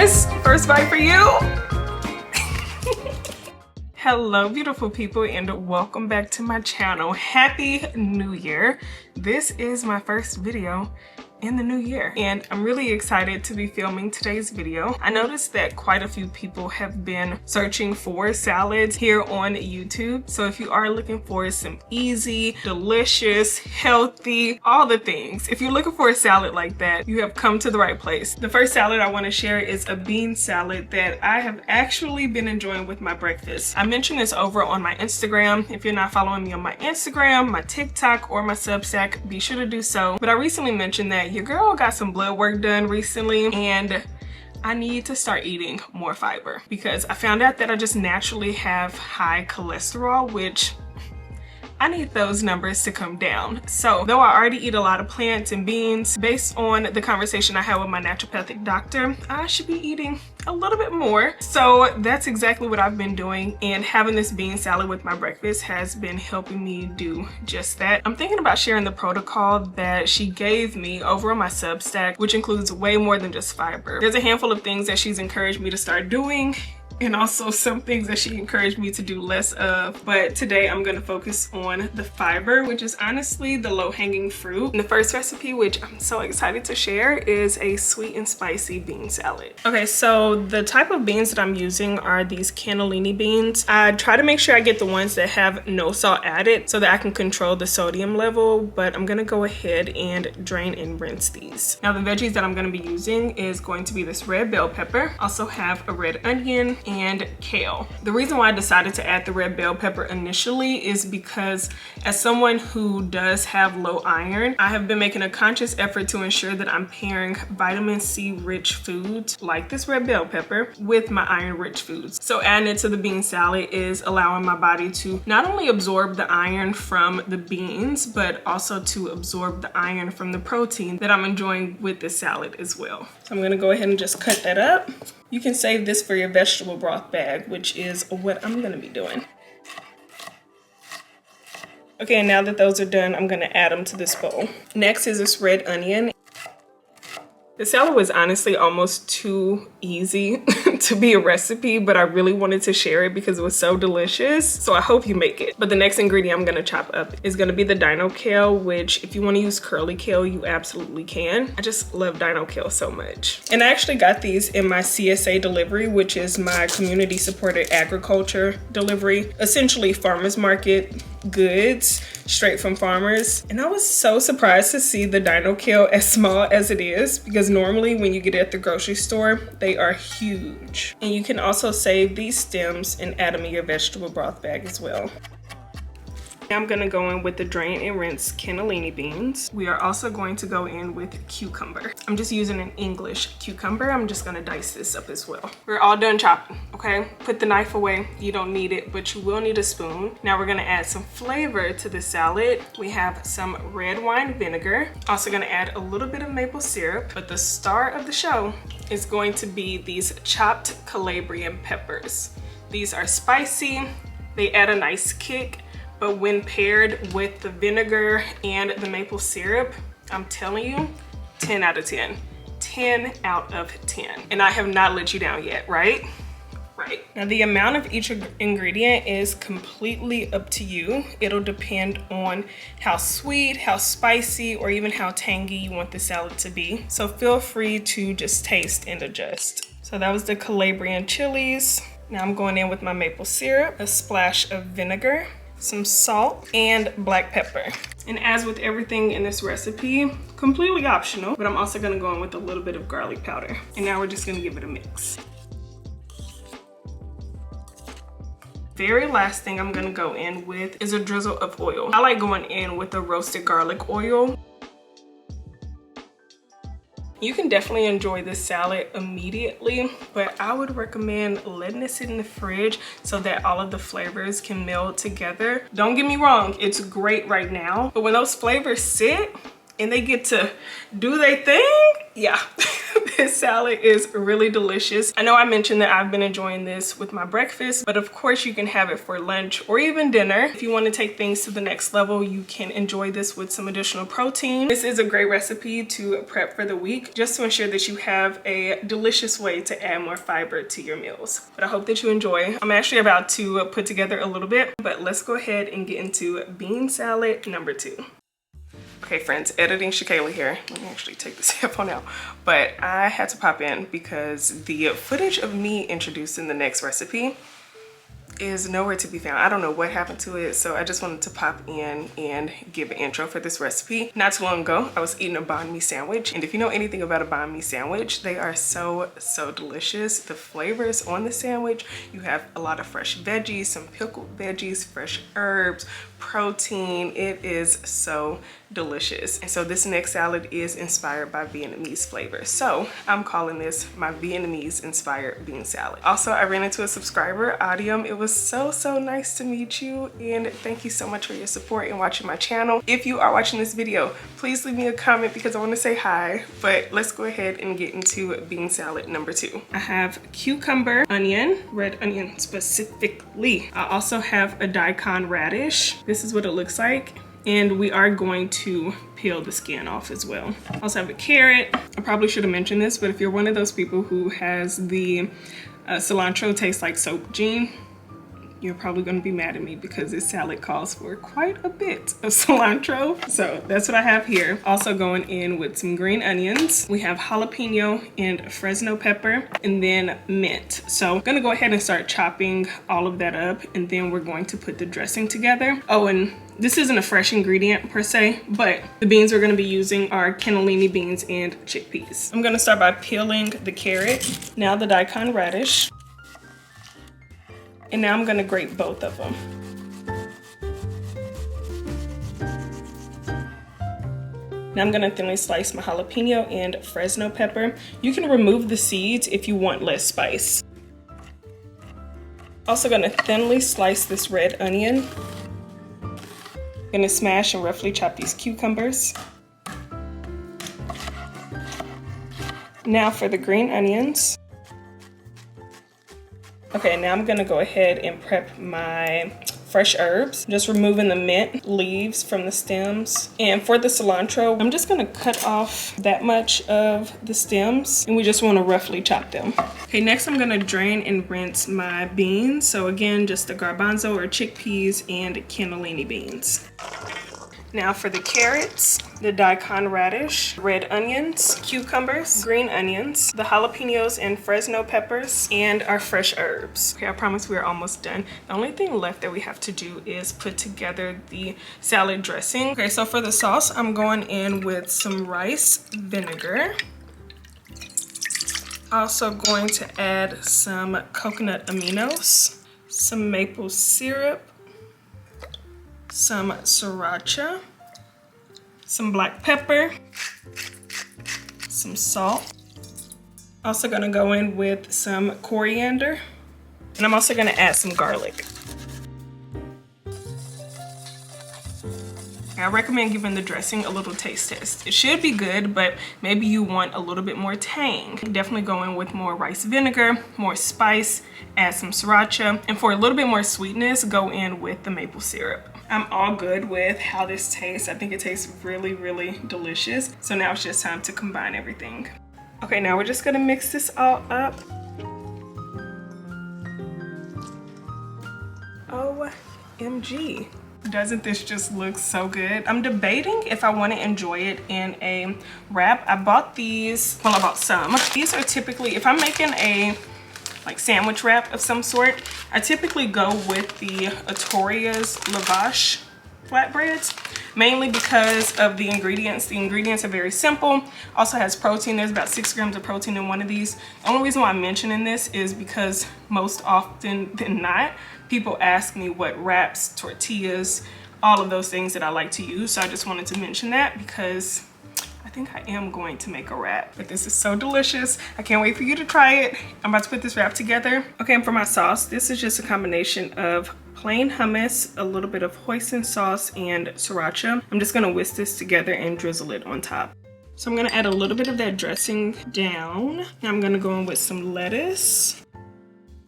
sis. First bite for you. Hello beautiful people and welcome back to my channel. Happy New Year. This is my first video in the new year and I'm really excited to be filming today's video. I noticed that quite a few people have been searching for salads here on YouTube. So if you are looking for some easy, delicious, healthy, all the things, if you're looking for a salad like that, you have come to the right place. The first salad I want to share is a bean salad that I have actually been enjoying with my breakfast. I mentioned this over on my Instagram. If you're not following me on my Instagram, my TikTok, or my Substack, be sure to do so. But I recently mentioned that your girl got some blood work done recently and I need to start eating more fiber because I found out that I just naturally have high cholesterol, which I need those numbers to come down. So though I already eat a lot of plants and beans, based on the conversation I had with my naturopathic doctor, I should be eating a little bit more. So that's exactly what I've been doing, and having this bean salad with my breakfast has been helping me do just that. I'm thinking about sharing the protocol that she gave me over on my Substack, which includes way more than just fiber. There's a handful of things that she's encouraged me to start doing, and also some things that she encouraged me to do less of. But today I'm gonna focus on the fiber, which is honestly the low-hanging fruit. And the first recipe, which I'm so excited to share, is a sweet and spicy bean salad. Okay, so the type of beans that I'm using are these cannellini beans. I try to make sure I get the ones that have no salt added so that I can control the sodium level, but I'm gonna go ahead and drain and rinse these. Now the veggies that I'm gonna be using is going to be this red bell pepper, also have a red onion, and kale. The reason why I decided to add the red bell pepper initially is because as someone who does have low iron, I have been making a conscious effort to ensure that I'm pairing vitamin C rich foods like this red bell pepper with my iron rich foods. So adding it to the bean salad is allowing my body to not only absorb the iron from the beans, but also to absorb the iron from the protein that I'm enjoying with this salad as well. So I'm gonna go ahead and just cut that up. You can save this for your vegetable broth bag, which is what I'm gonna be doing. Okay, now that those are done, I'm gonna add them to this bowl. Next is this red onion. The salad was honestly almost too easy to be a recipe, but I really wanted to share it because it was so delicious. So I hope you make it. But the next ingredient I'm gonna chop up is gonna be the dino kale, which if you wanna use curly kale, you absolutely can. I just love dino kale so much. And I actually got these in my CSA delivery, which is my community supported agriculture delivery, essentially farmers market goods straight from farmers. And I was so surprised to see the dino kale as small as it is, because normally when you get it at the grocery store, they are huge. And you can also save these stems and add them in your vegetable broth bag as well. Now I'm gonna go in with the drain and rinse cannellini beans. We are also going to go in with cucumber. I'm just using an English cucumber. I'm just gonna dice this up as well. We're all done chopping, okay? Put the knife away. You don't need it, but you will need a spoon. Now we're gonna add some flavor to the salad. We have some red wine vinegar. Also gonna add a little bit of maple syrup, but the star of the show is going to be these chopped Calabrian peppers. These are spicy. They add a nice kick. But when paired with the vinegar and the maple syrup, I'm telling you, 10 out of 10. 10 out of 10. And I have not let you down yet, right? Right. Now the amount of each ingredient is completely up to you. It'll depend on how sweet, how spicy, or even how tangy you want the salad to be. So feel free to just taste and adjust. So that was the Calabrian chilies. Now I'm going in with my maple syrup, a splash of vinegar, some salt, and black pepper. And as with everything in this recipe, completely optional, but I'm also gonna go in with a little bit of garlic powder. And now we're just gonna give it a mix. Very last thing I'm gonna go in with is a drizzle of oil. I like going in with a roasted garlic oil. You can definitely enjoy this salad immediately, but I would recommend letting it sit in the fridge so that all of the flavors can meld together. Don't get me wrong, it's great right now, but when those flavors sit, and they get to do their thing. Yeah. This salad is really delicious. I know I mentioned that I've been enjoying this with my breakfast, but of course you can have it for lunch or even dinner. If you want to take things to the next level, you can enjoy this with some additional protein. This is a great recipe to prep for the week, just to ensure that you have a delicious way to add more fiber to your meals. But I hope that you enjoy. I'm actually about to put together a little bit, but let's go ahead and get into bean salad number 2. Okay friends, editing Shakayla here. Let me actually take this headphone out. But I had to pop in because the footage of me introducing the next recipe is nowhere to be found. I don't know what happened to it, so I just wanted to pop in and give an intro for this recipe. Not too long ago, I was eating a banh mi sandwich, and if you know anything about a banh mi sandwich, they are so delicious. The flavors on the sandwich, you have a lot of fresh veggies, some pickled veggies, fresh herbs, protein. It is so delicious. And so this next salad is inspired by Vietnamese flavors. So I'm calling this my Vietnamese-inspired bean salad. Also, I ran into a subscriber, Adium. It was so nice to meet you, and thank you so much for your support and watching my channel. If you are watching this video, please leave me a comment because I want to say hi. But let's go ahead and get into bean salad number 2. I have cucumber, onion, red onion specifically. I also have a daikon radish. This is what it looks like. And we are going to peel the skin off as well. I also have a carrot. I probably should have mentioned this, but if you're one of those people who has the cilantro tastes like soap gene, you're probably going to be mad at me because this salad calls for quite a bit of cilantro. So that's what I have here. Also going in with some green onions. We have jalapeno and Fresno pepper, and then mint. So I'm going to go ahead and start chopping all of that up, and then we're going to put the dressing together. Oh, and this isn't a fresh ingredient per se, but the beans we're going to be using are cannellini beans and chickpeas. I'm going to start by peeling the carrot, now the daikon radish, and now I'm going to grate both of them. Now I'm going to thinly slice my jalapeno and Fresno pepper. You can remove the seeds if you want less spice. Also going to thinly slice this red onion. I'm gonna smash and roughly chop these cucumbers. Now for the green onions. Okay, now I'm gonna go ahead and prep my fresh herbs, just removing the mint leaves from the stems. And for the cilantro, I'm just gonna cut off that much of the stems, and we just wanna roughly chop them. Okay, next I'm gonna drain and rinse my beans. So again, just the garbanzo or chickpeas and cannellini beans. Now for the carrots, the daikon radish, red onions, cucumbers, green onions, the jalapenos and Fresno peppers, and our fresh herbs. Okay, I promise we're almost done. The only thing left that we have to do is put together the salad dressing. Okay, so for the sauce, I'm going in with some rice vinegar. Also going to add some coconut aminos, some maple syrup, some sriracha, some black pepper, some salt. Also gonna go in with some coriander, and I'm also gonna add some garlic. I recommend giving the dressing a little taste test. It should be good, but maybe you want a little bit more tang. Definitely go in with more rice vinegar, more spice, add some sriracha, and for a little bit more sweetness, go in with the maple syrup. I'm all good with how this tastes. I think it tastes really delicious. So now it's just time to combine everything. Okay, now we're just gonna mix this all up. OMG. Doesn't this just look so good? I'm debating if I want to enjoy it in a wrap. I bought these, well, I bought some. These are typically, if I'm making a like sandwich wrap of some sort, I typically go with the Atoria's lavash flatbreads, mainly because of the ingredients. The ingredients are very simple. Also has protein. There's about 6 grams of protein in one of these. The only reason why I'm mentioning this is because most often than not, people ask me what wraps, tortillas, all of those things that I like to use. So I just wanted to mention that because I think I am going to make a wrap. But this is so delicious. I can't wait for you to try it. I'm about to put this wrap together. Okay, and for my sauce, this is just a combination of plain hummus, a little bit of hoisin sauce, and sriracha. I'm just gonna whisk this together and drizzle it on top. So I'm gonna add a little bit of that dressing down. Now I'm gonna go in with some lettuce,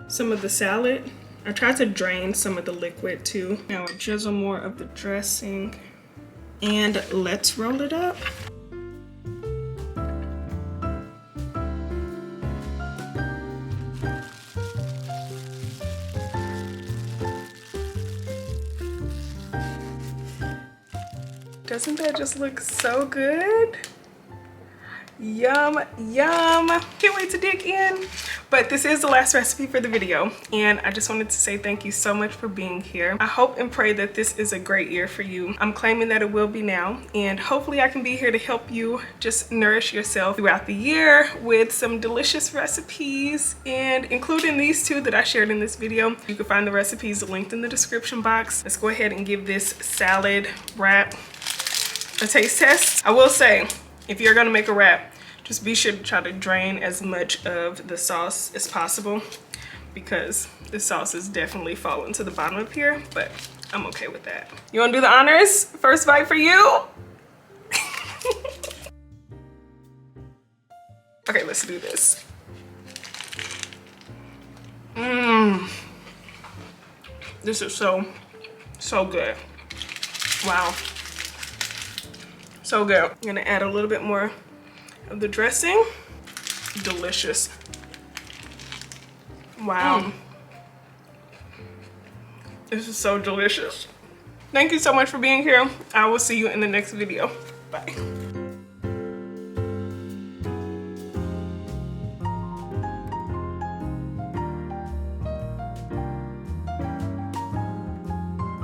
some of the salad. I tried to drain some of the liquid too. Now I drizzle more of the dressing, and let's roll it up. Doesn't that just look so good? Yum, yum. Can't wait to dig in. But this is the last recipe for the video, and I just wanted to say thank you so much for being here. I hope and pray that this is a great year for you. I'm claiming that it will be now, and hopefully I can be here to help you just nourish yourself throughout the year with some delicious recipes, and including these two that I shared in this video. You can find the recipes linked in the description box. Let's go ahead and give this salad wrap a taste test. I will say, if you're gonna make a wrap, just be sure to try to drain as much of the sauce as possible, because the sauce is definitely falling to the bottom of here, but I'm okay with that. You wanna do the honors? First bite for you. Okay, let's do this. This is so good. Wow. So good. I'm gonna add a little bit more of the dressing. Delicious. Wow. This is so delicious. Thank you so much for being here. I will see you in the next video. Bye.